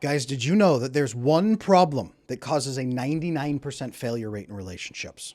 Guys, did you know that there's one problem that causes a 99% failure rate in relationships?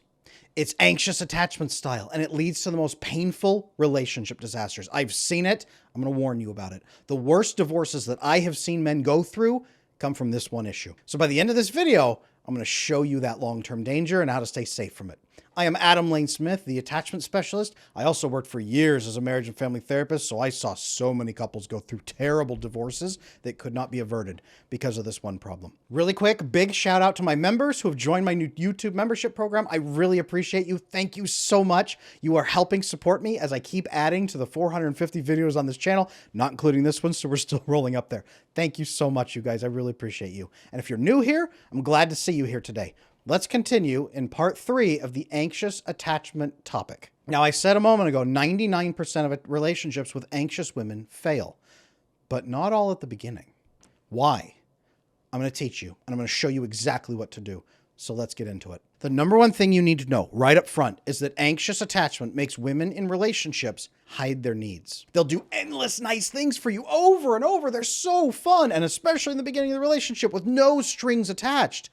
It's anxious attachment style, and it leads to the most painful relationship disasters. I've seen it. I'm going to warn you about it. The worst divorces that I have seen men go through come from this one issue. So by the end of this video, I'm going to show you that long-term danger and how to stay safe from it. I am Adam Lane Smith, the attachment specialist. I also worked for years as a marriage and family therapist, so I saw so many couples go through terrible divorces that could not be averted because of this one problem. Really quick, big shout out to my members who have joined my new YouTube membership program. I really appreciate you. Thank you so much. You are helping support me as I keep adding to the 450 videos on this channel, not including this one, so we're still rolling up there. Thank you so much, you guys. I really appreciate you. And if you're new here, I'm glad to see you here today. Let's continue in part 3 of the anxious attachment topic. Now, I said a moment ago, 99% of relationships with anxious women fail, but not all at the beginning. Why? I'm going to teach you, and I'm going to show you exactly what to do. So let's get into it. The number one thing you need to know right up front is that anxious attachment makes women in relationships hide their needs. They'll do endless nice things for you over and over. They're so fun, and especially in the beginning of the relationship with no strings attached.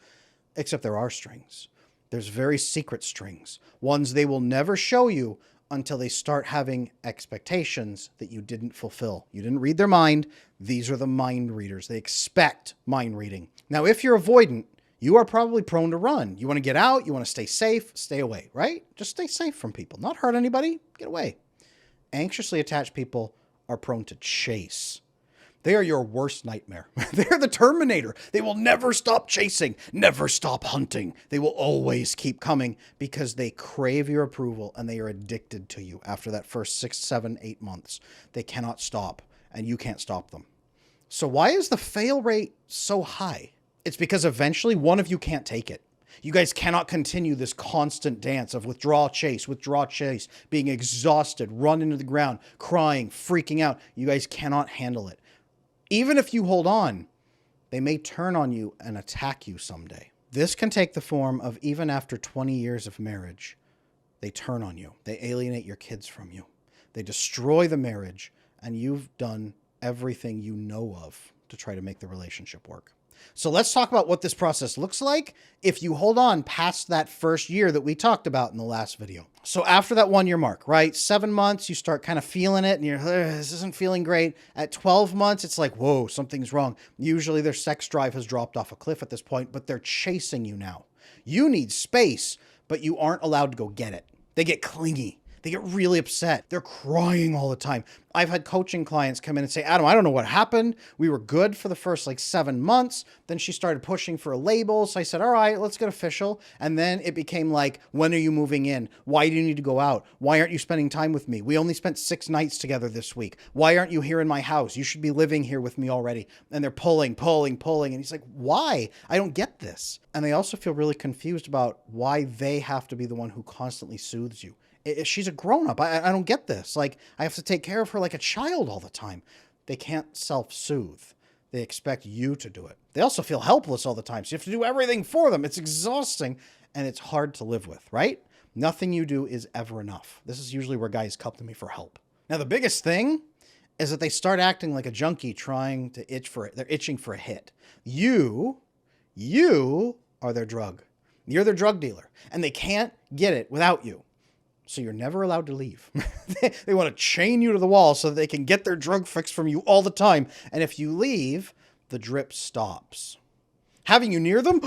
Except there are strings. There's very secret strings, ones they will never show you until they start having expectations that you didn't fulfill. You didn't read their mind. These are the mind readers. They expect mind reading. Now, if you're avoidant, you are probably prone to run. You want to get out. You want to stay safe. Stay away, right? Just stay safe from people. Not hurt anybody. Get away. Anxiously attached people are prone to chase. They are your worst nightmare. They're the Terminator. They will never stop chasing, never stop hunting. They will always keep coming because they crave your approval and they are addicted to you after that first 6, 7, 8 months. They cannot stop and you can't stop them. So why is the fail rate so high? It's because eventually one of you can't take it. You guys cannot continue this constant dance of withdraw, chase, being exhausted, run into the ground, crying, freaking out. You guys cannot handle it. Even if you hold on, they may turn on you and attack you someday. This can take the form of even after 20 years of marriage, they turn on you. They alienate your kids from you. They destroy the marriage, and you've done everything you know of to try to make the relationship work. So let's talk about what this process looks like if you hold on past that first year that we talked about in the last video. So after that 1-year mark, right? 7 months, you start kind of feeling it and you're, this isn't feeling great. At 12 months, it's like, whoa, something's wrong. Usually their sex drive has dropped off a cliff at this point, but they're chasing you now. You need space, but you aren't allowed to go get it. They get clingy. They get really upset. They're crying all the time. I've had coaching clients come in and say, Adam, I don't know what happened. We were good for the first 7 months. Then she started pushing for a label. So I said, all right, let's get official. And then it became like, when are you moving in? Why do you need to go out? Why aren't you spending time with me? We only spent 6 nights together this week. Why aren't you here in my house? You should be living here with me already. And they're pulling. And he's like, why? I don't get this. And they also feel really confused about why they have to be the one who constantly soothes you. She's a grown-up. I don't get this. I have to take care of her like a child all the time. They can't self-soothe. They expect you to do it. They also feel helpless all the time. So you have to do everything for them. It's exhausting and it's hard to live with, right? Nothing you do is ever enough. This is usually where guys come to me for help. Now, the biggest thing is that they start acting like a junkie trying to itch for it. They're itching for a hit. You are their drug. You're their drug dealer and they can't get it without you. So you're never allowed to leave. They want to chain you to the wall so that they can get their drug fix from you all the time. And if you leave, the drip stops. Having you near them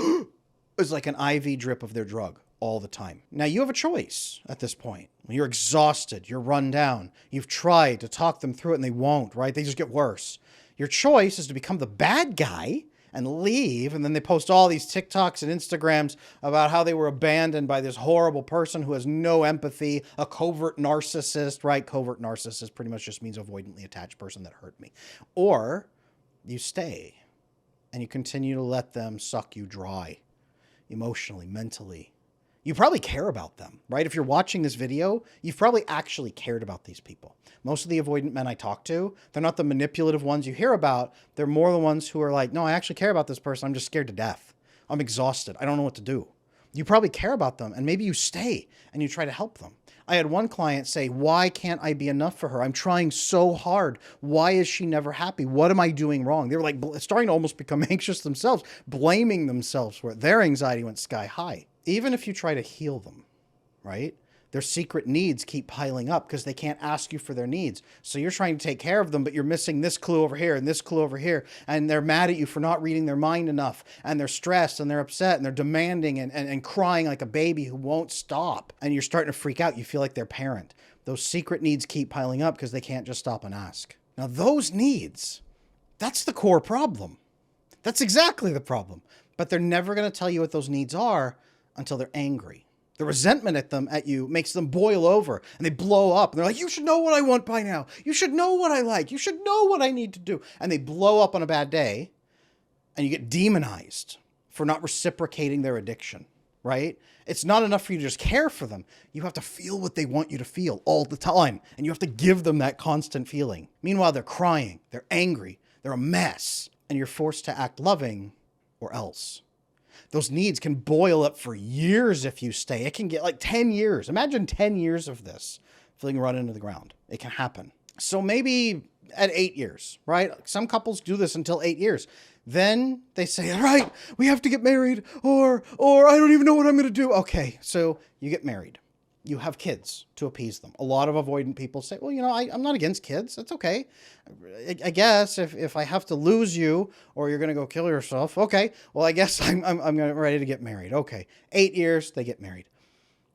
is like an IV drip of their drug all the time. Now you have a choice at this point. When you're exhausted, you're run down. You've tried to talk them through it and they won't, right? They just get worse. Your choice is to become the bad guy and leave, and then they post all these TikToks and Instagrams about how they were abandoned by this horrible person who has no empathy, a covert narcissist, right? Covert narcissist pretty much just means avoidantly attached person that hurt me. Or you stay and you continue to let them suck you dry emotionally, mentally. You probably care about them, right? If you're watching this video, you've probably actually cared about these people. Most of the avoidant men I talk to, they're not the manipulative ones you hear about. They're more the ones who are like, no, I actually care about this person. I'm just scared to death. I'm exhausted. I don't know what to do. You probably care about them and maybe you stay and you try to help them. I had one client say, why can't I be enough for her? I'm trying so hard. Why is she never happy? What am I doing wrong? They were like starting to almost become anxious themselves, blaming themselves for it. Their anxiety went sky high. Even if you try to heal them, right? Their secret needs keep piling up because they can't ask you for their needs. So you're trying to take care of them, but you're missing this clue over here and this clue over here. And they're mad at you for not reading their mind enough. And they're stressed and they're upset and they're demanding and crying like a baby who won't stop. And you're starting to freak out. You feel like their parent. Those secret needs keep piling up because they can't just stop and ask. Now those needs, that's the core problem. That's exactly the problem. But they're never going to tell you what those needs are until they're angry. The resentment at you makes them boil over and they blow up. And they're like, you should know what I want by now. You should know what I like. You should know what I need to do. And they blow up on a bad day and you get demonized for not reciprocating their addiction, right? It's not enough for you to just care for them. You have to feel what they want you to feel all the time. And you have to give them that constant feeling. Meanwhile, they're crying, they're angry, they're a mess. And you're forced to act loving or else. Those needs can boil up for years if you stay. It can get like 10 years. Imagine 10 years of this feeling run into the ground. It can happen. So maybe at 8 years, right? Some couples do this until 8 years. Then they say, all right, we have to get married or I don't even know what I'm going to do. Okay, so you get married. You have kids to appease them. A lot of avoidant people say, well, you know, I'm not against kids. That's okay. I guess if I have to lose you or you're going to go kill yourself, okay, well, I guess I'm ready to get married. Okay, 8 years, they get married.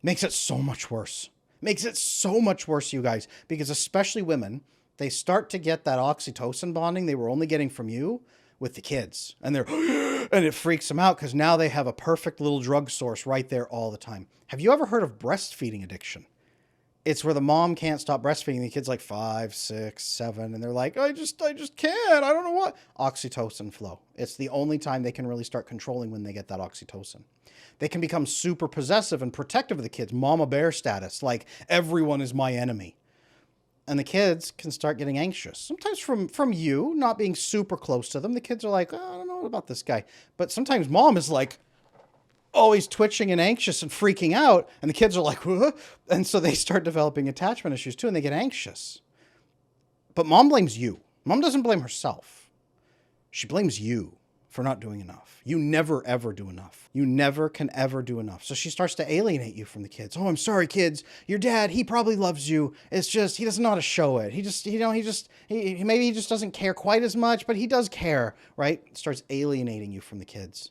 Makes it so much worse. Makes it so much worse, you guys, because especially women, they start to get that oxytocin bonding they were only getting from you with the kids. And and it freaks them out because now they have a perfect little drug source right there all the time. Have you ever heard of breastfeeding addiction? It's where the mom can't stop breastfeeding. The kid's like 5, 6, 7, and they're like, I just can't. I don't know what. Oxytocin flow. It's the only time they can really start controlling when they get that oxytocin. They can become super possessive and protective of the kids. Mama bear status. Like everyone is my enemy. And the kids can start getting anxious. Sometimes from you not being super close to them. The kids are like, oh, I don't know about this guy. But sometimes mom is like always twitching and anxious and freaking out. And the kids are like, whoa. And so they start developing attachment issues too. And they get anxious. But mom blames you. Mom doesn't blame herself. She blames you for not doing enough. You never, ever do enough. You never can ever do enough. So she starts to alienate you from the kids. Oh, I'm sorry, kids. Your dad, he probably loves you. It's just, he doesn't know how to show it. He maybe he just doesn't care quite as much, but he does care, right? Starts alienating you from the kids.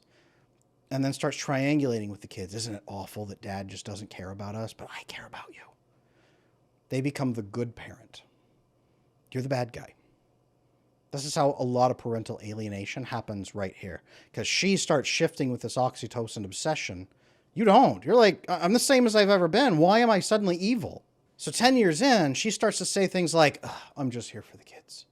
And then starts triangulating with the kids. Isn't it awful that dad just doesn't care about us? But I care about you. They become the good parent. You're the bad guy. This is how a lot of parental alienation happens right here. Because she starts shifting with this oxytocin obsession. You don't. You're like, I'm the same as I've ever been. Why am I suddenly evil? So 10 years in, she starts to say things like, I'm just here for the kids.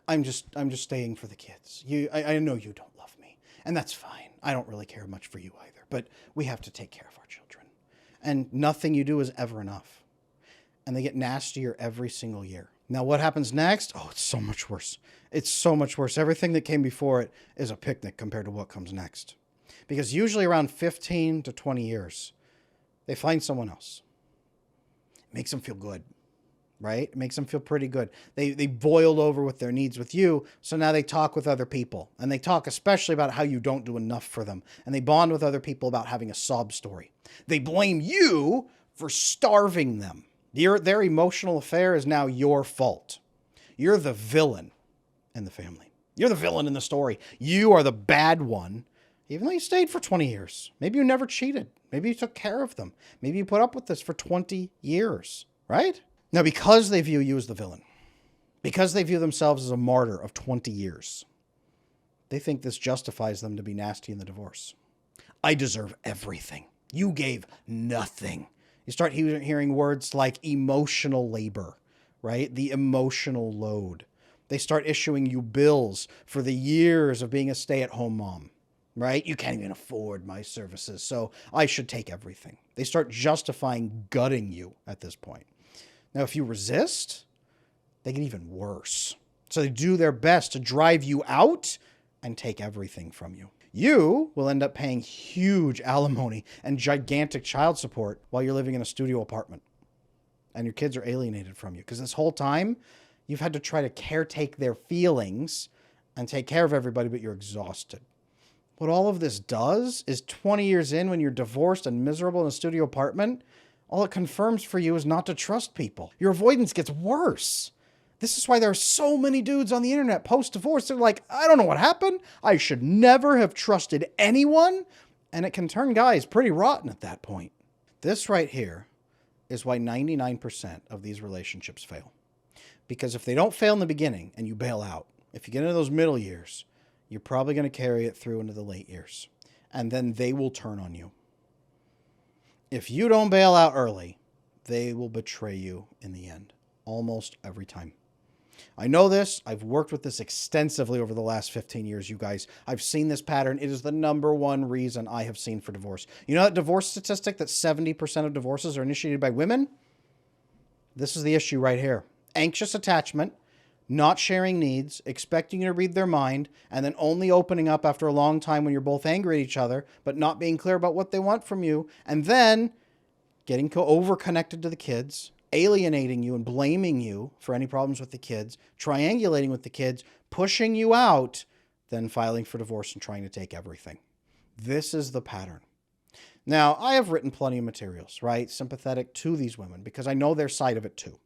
I'm just staying for the kids. I know you don't love me. And that's fine. I don't really care much for you either. But we have to take care of our children. And nothing you do is ever enough. And they get nastier every single year. Now, what happens next? Oh, it's so much worse. It's so much worse. Everything that came before it is a picnic compared to what comes next. Because usually around 15 to 20 years, they find someone else. It makes them feel good, right? It makes them feel pretty good. They boiled over with their needs with you, so now they talk with other people. And they talk especially about how you don't do enough for them. And they bond with other people about having a sob story. They blame you for starving them. Their emotional affair is now your fault. You're the villain in the family. You're the villain in the story. You are the bad one, even though you stayed for 20 years. Maybe you never cheated. Maybe you took care of them. Maybe you put up with this for 20 years, right? Now, because they view you as the villain, because they view themselves as a martyr of 20 years, they think this justifies them to be nasty in the divorce. I deserve everything. You gave nothing. You start hearing words like emotional labor, right? The emotional load. They start issuing you bills for the years of being a stay-at-home mom, right? You can't even afford my services, so I should take everything. They start justifying gutting you at this point. Now, if you resist, they get even worse. So they do their best to drive you out and take everything from you. You will end up paying huge alimony and gigantic child support while you're living in a studio apartment. and your kids are alienated from you. Because this whole time, you've had to try to caretake their feelings and take care of everybody, but you're exhausted. What all of this does is 20 years in, when you're divorced and miserable in a studio apartment, all it confirms for you is not to trust people. Your avoidance gets worse. This is why there are so many dudes on the internet post-divorce. They're like, I don't know what happened. I should never have trusted anyone. And it can turn guys pretty rotten at that point. This right here is why 99% of these relationships fail. Because if they don't fail in the beginning and you bail out, if you get into those middle years, you're probably going to carry it through into the late years. And then they will turn on you. If you don't bail out early, they will betray you in the end. Almost every time. I know this. I've worked with this extensively over the last 15 years, you guys. I've seen this pattern. It is the #1 reason I have seen for divorce. You know that divorce statistic that 70% of divorces are initiated by women? This is the issue right here. Anxious attachment, not sharing needs, expecting you to read their mind, and then only opening up after a long time when you're both angry at each other, but not being clear about what they want from you, and then getting over-connected to the kids, alienating you and blaming you for any problems with the kids, triangulating with the kids, pushing you out, then filing for divorce and trying to take everything. This is the pattern. Now, I have written plenty of materials, right? Sympathetic to these women because I know their side of it too.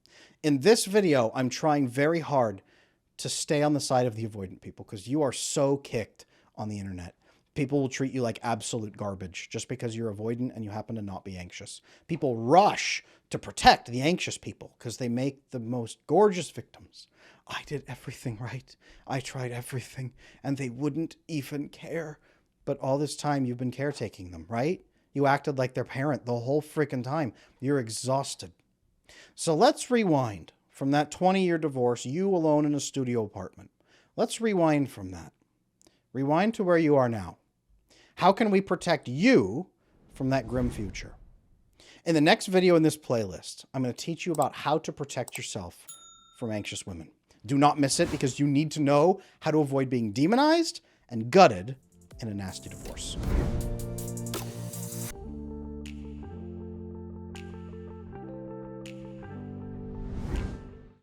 In this video, I'm trying very hard to stay on the side of the avoidant people because you are so kicked on the internet. People will treat you like absolute garbage just because you're avoidant and you happen to not be anxious. People rush to protect the anxious people because they make the most gorgeous victims. I did everything right. I tried everything and they wouldn't even care. But all this time you've been caretaking them, right? You acted like their parent the whole freaking time. You're exhausted. So let's rewind from that 20-year divorce, you alone in a studio apartment. Let's rewind from that. Rewind to where you are now. How can we protect you from that grim future? In the next video in this playlist, I'm going to teach you about how to protect yourself from anxious women. Do not miss it because you need to know how to avoid being demonized and gutted in a nasty divorce.